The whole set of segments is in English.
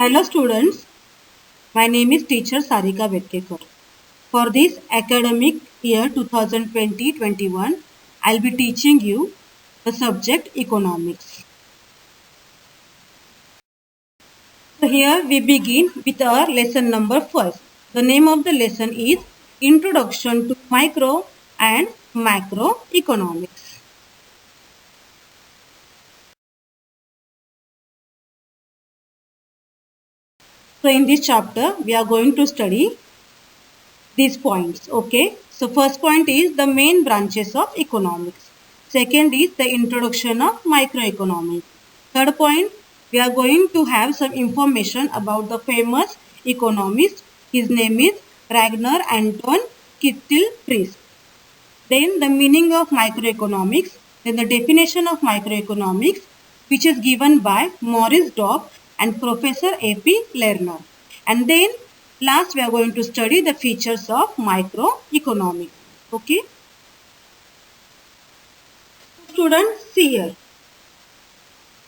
Hello students, my name is teacher Sarika Vetkekar. For this academic year 2020-21, I'll be teaching you the subject economics. So here we begin with our lesson number 1. The name of the lesson is Introduction to Micro and Macroeconomics. So in this chapter, we are going to study these points. Okay. So first point is the main branches of economics. Second is the introduction of microeconomics. Third point, we are going to have some information about the famous economist. His name is Ragnar Anton Kittelfries. Then the meaning of microeconomics. Then the definition of microeconomics, which is given by Maurice Dobb and Professor A.P. Lerner. And then last we are going to study the features of microeconomics. Okay. Students, see here.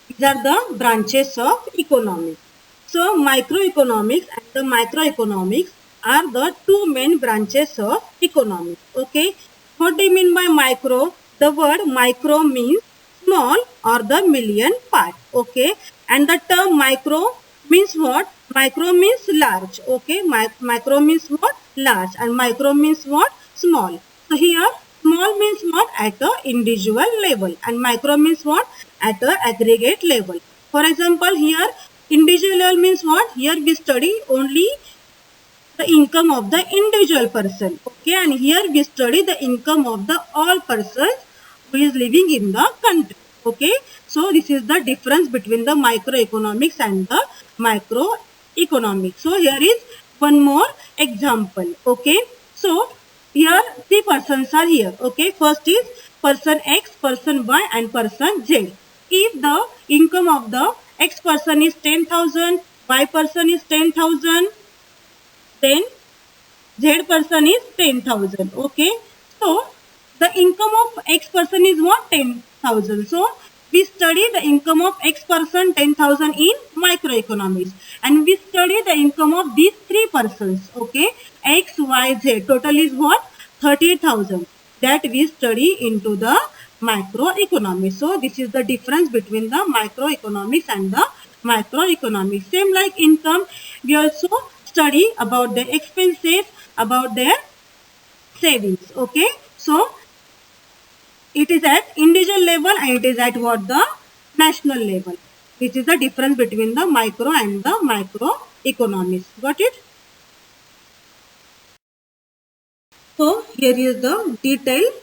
These are the branches of economics. So microeconomics and the microeconomics are the two main branches of economics. Okay. What do you mean by micro? The word micro means small or the million part. Okay. And the term micro means what? Micro means large. Okay. Micro means what? Large. And micro means what? Small. So here small means what? At a individual level. And micro means what? At a aggregate level. For example, here individual level means what? Here we study only the income of the individual person. Okay, and here we study the income of the all persons who is living in the country. Okay, so this is the difference between the microeconomics and the macroeconomics. So here is one more example. Okay, so here three persons are here. Okay, first is person X, person Y and person Z. If the income of the X person is 10,000, Y person is 10,000, then Z person is 10,000. Okay. So the income of X person is what? 10,000. So we study the income of X person 10,000 in microeconomics. And we study the income of these three persons. Okay. X, Y, Z. Total is what? 30,000. That we study into the macroeconomics. So this is the difference between the microeconomics and the macroeconomics. Same like income, we also study about the expenses, about their savings. Okay, so it is at individual level and it is at what? The national level. This is the difference between the micro and the macroeconomics. Got it? So here is the detailed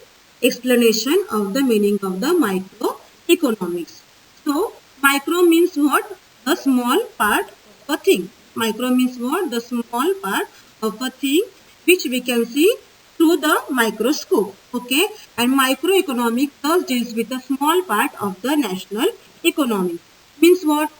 explanation of the meaning of the microeconomics. So micro means what? The small part of a thing. Micro means what? The small part of a thing which we can see through the microscope. Okay. And microeconomics first deals with a small part of the national economy. Means what?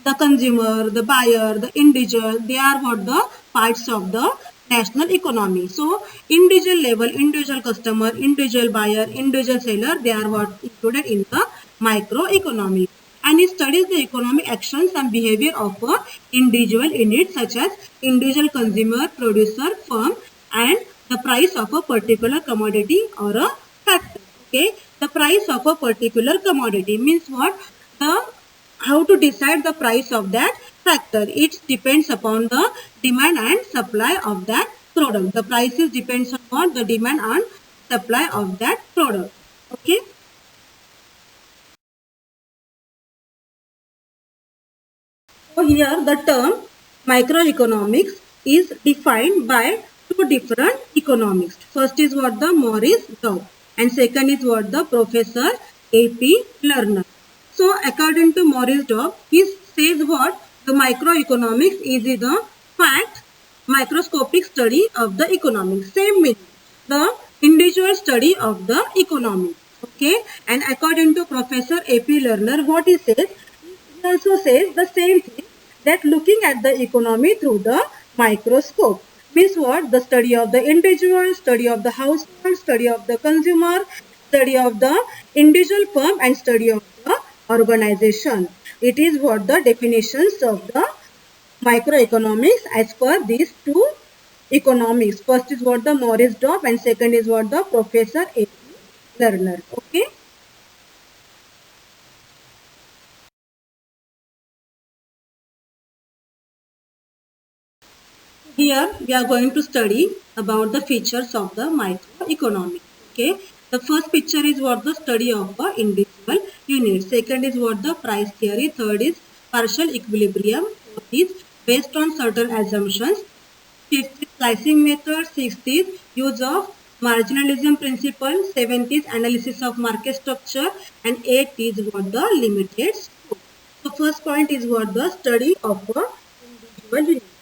The consumer, the buyer, the individual, they are what? The parts of the national economy. So individual level, individual customer, individual buyer, individual seller, they are what? Included in the microeconomy. And it studies the economic actions and behavior of a individual unit such as individual consumer, producer, firm and the price of a particular commodity or a factor. Okay, the price of a particular commodity means what? How to decide the price of that factor. It depends upon the demand and supply of that product. The prices depends on the demand and supply of that product. Okay. So here the term microeconomics is defined by two different economics. First is what? The Maurice Dobb and second is what? The Professor A.P. Lerner. So according to Maurice Dobb, he says what? The microeconomics is the fact microscopic study of the economics. Same meaning. The individual study of the economy. Okay. And according to Professor A.P. Lerner, what he says, he also says the same thing, that looking at the economy through the microscope. Means what? The study of the individual, study of the household, study of the consumer, study of the individual firm and study of the organization. It is what? The definitions of the microeconomics as per these two economics. First is what the Morris Dobb and second is what the Professor A. Lerner. Okay. Here we are going to study about the features of the microeconomics. Okay. The first picture is what the study of the individual unit. Second is what the price theory. Third is partial equilibrium. Fourth is based on certain assumptions. Fifth is slicing method. Sixth is use of marginalism principle. Seventh is analysis of market structure. And eighth is what the limited scope. So first point is what the study of the individual unit.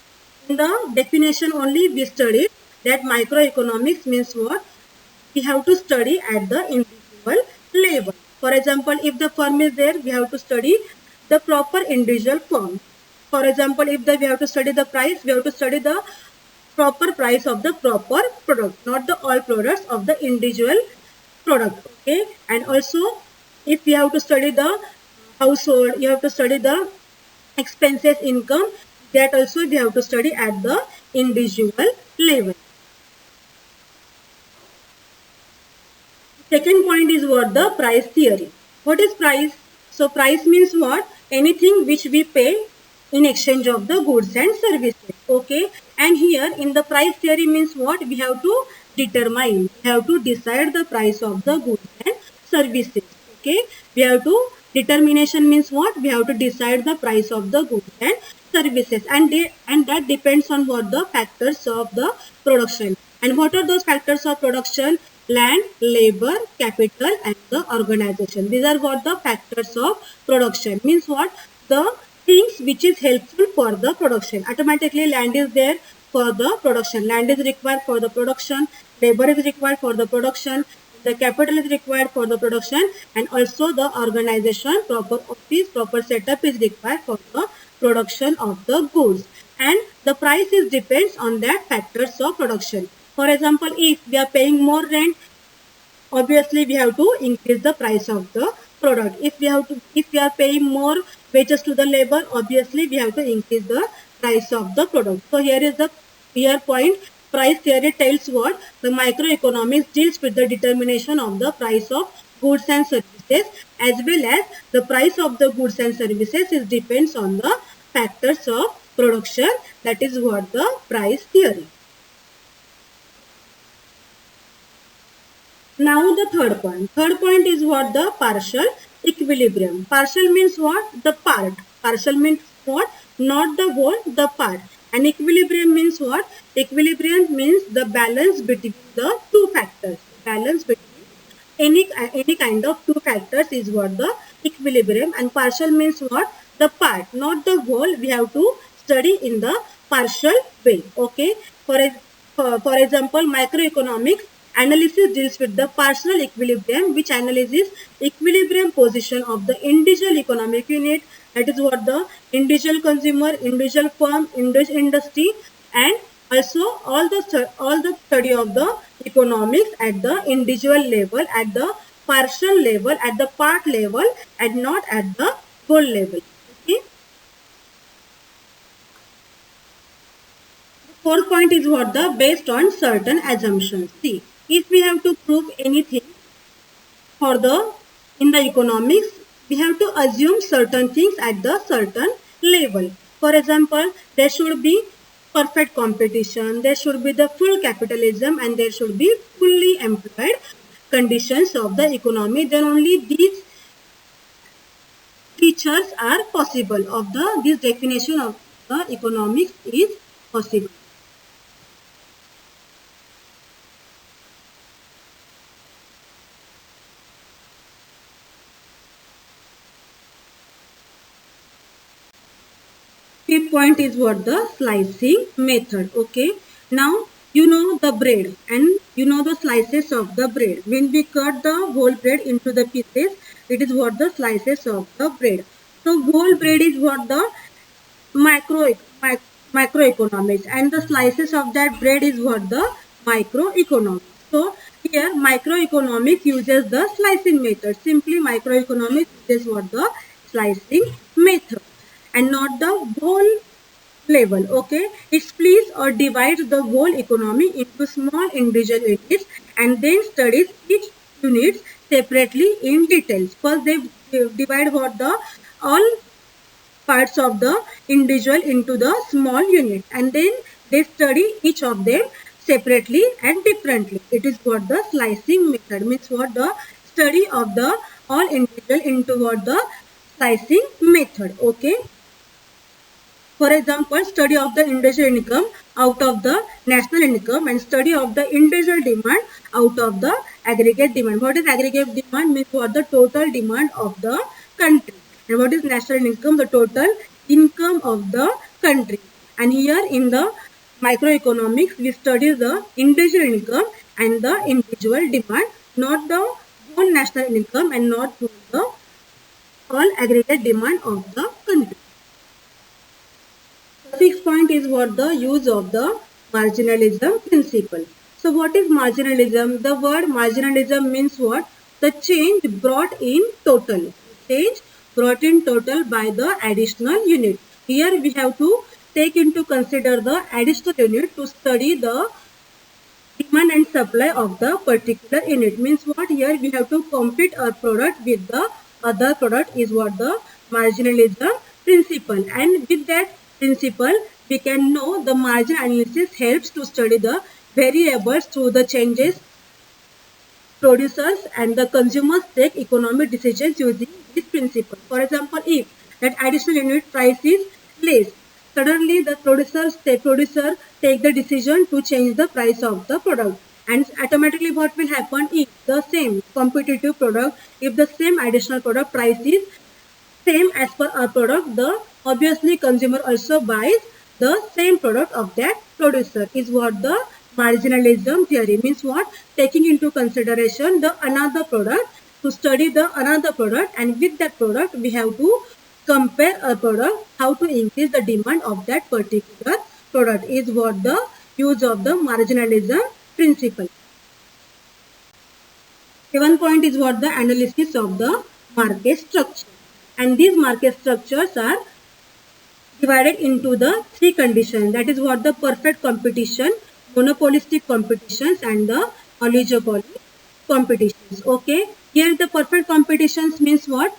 In the definition only we studied that microeconomics means what? We have to study at the individual level. For example, if the firm is there, we have to study the proper individual firm. For example, if we have to study the price, we have to study the proper price of the proper product, not the all products of the individual product. Okay, and also if we have to study the household, you have to study the expenses income, that also we have to study at the individual level. Second point is what the price theory. What is price? So price means what? Anything which we pay in exchange of the goods and services. Okay, and here in the price theory means what? We have to determine, we have to decide the price of the goods and services. Okay, we have to, determination means what? We have to decide the price of the goods and services, and that depends on what the factors of the production. And what are those factors of production? Land, labor, capital, and the organization. These are what the factors of production. Means what? The things which is helpful for the production. Automatically land is there for the production. Land is required for the production. Labor is required for the production. The capital is required for the production, and also the organization, proper office, proper setup is required for the production of the goods. And the price is depends on that factors of production. For example, if we are paying more rent, obviously we have to increase the price of the product. If we are paying more wages to the labor, obviously we have to increase the price of the product. So here is the clear point. Price theory tells what? The microeconomics deals with the determination of the price of goods and services, as well as the price of the goods and services is depends on the factors of production. That is what the price theory. Now the third point. Third point is what? The partial equilibrium. Partial means what? The part. Partial means what? Not the whole, the part. And equilibrium means what? Equilibrium means the balance between the two factors. Balance between any kind of two factors is what the equilibrium. And partial means what? The part, not the whole. We have to study in the partial way. Okay. For example, microeconomics analysis deals with the partial equilibrium, which analyzes equilibrium position of the individual economic unit. That is what the individual consumer, individual firm, individual industry, and also all the study of the economics at the individual level, at the partial level, at the part level, and not at the whole level. Okay. Fourth point is what? The based on certain assumptions. See, if we have to prove anything for in the economics, we have to assume certain things at the certain level. For example, there should be perfect competition, there should be the full capitalism, and there should be fully employed conditions of the economy. Then only these features are possible of this definition of the economics is possible. Fifth point is what? The slicing method. Okay. Now you know the bread and you know the slices of the bread. When we cut the whole bread into the pieces, it is what? The slices of the bread. So whole bread is what? The microeconomics, and the slices of that bread is what? The microeconomics. So here microeconomics uses the slicing method. Simply microeconomics uses what? The slicing method, and not the whole level. Okay, it splits or divides the whole economy into small individual units and then studies each unit separately in details. First, they divide what the all parts of the individual into the small unit and then they study each of them separately and differently. It is what the slicing method means, what the study of the all individual into what the slicing method. Okay. For example, study of the individual income out of the national income and study of the individual demand out of the aggregate demand. What is aggregate demand? Means what the total demand of the country. And what is national income? The total income of the country. And here in the microeconomics, we study the individual income and the individual demand, not the whole national income and not the all aggregate demand of the country. Sixth point is what the use of the marginalism principle. So what is marginalism? The word marginalism means what? The change brought in total. Change brought in total by the additional unit. Here we have to take into consider the additional unit to study the demand and supply of the particular unit. Means what? Here we have to compete our product with the other product is what the marginalism principle. And with that principle, we can know the margin analysis helps to study the variables through the changes producers and the consumers take economic decisions using this principle. For example, if that additional unit price is less, suddenly the producer take the decision to change the price of the product. And automatically what will happen if the same competitive product, if the same additional product price is same as per our product, the obviously consumer also buys the same product of that producer is what the marginalism theory means. What? Taking into consideration the another product to study the another product and with that product we have to compare a product how to increase the demand of that particular product is what the use of the marginalism principle. Seventh point is what the analysis of the market structure. And these market structures are divided into the three conditions. That is what the perfect competition, monopolistic competitions and the oligopoly competitions. Okay. Here the perfect competitions means what?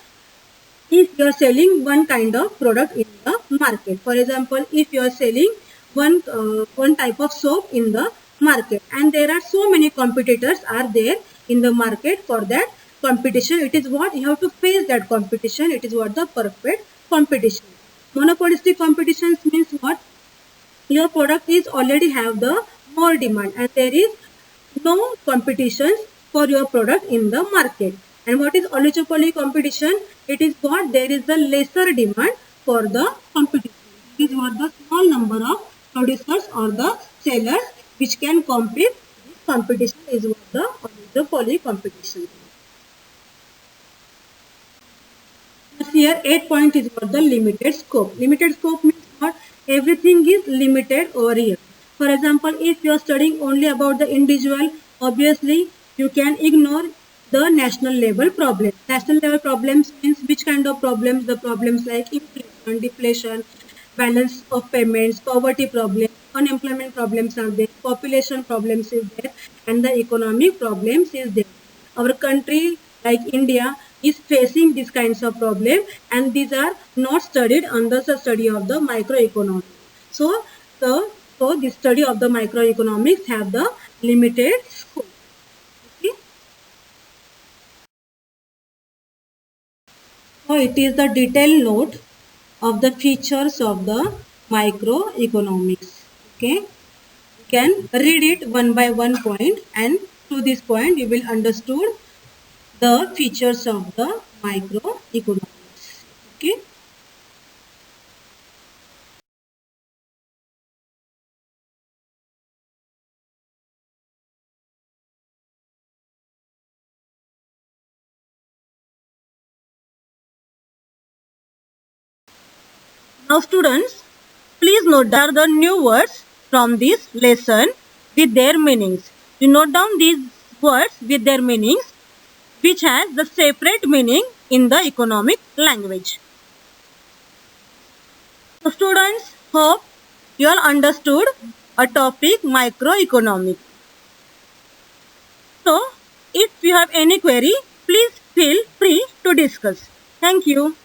If you are selling one kind of product in the market. For example, if you are selling one type of soap in the market and there are so many competitors are there in the market for that competition, it is what you have to face that competition. It is what the perfect competition. Monopolistic competitions means what? Your product is already have the more demand and there is no competitions for your product in the market. And what is oligopoly competition? It is what? There is the lesser demand for the competition. It is what the small number of producers or the sellers which can compete. This competition is what the oligopoly competition. Here 8 point is what the limited scope. Limited scope means what? Everything is limited over here. For example, if you are studying only about the individual, obviously you can ignore the national level problems. National level problems means which kind of problems? The problems like inflation, deflation, balance of payments, poverty problems, unemployment problems are there, population problems is there, and the economic problems is there. Our country like India is facing these kinds of problems and these are not studied under the study of the microeconomics. So this study of the microeconomics have the limited scope. Okay. So it is the detailed note of the features of the microeconomics. Okay. You can read it one by one point and to this point you will understood the features of the microeconomics. Okay. Now students, please note down the new words from this lesson with their meanings. You note down these words with their meanings which has the separate meaning in the economic language. So students, hope you all understood a topic microeconomics. So, if you have any query, please feel free to discuss. Thank you.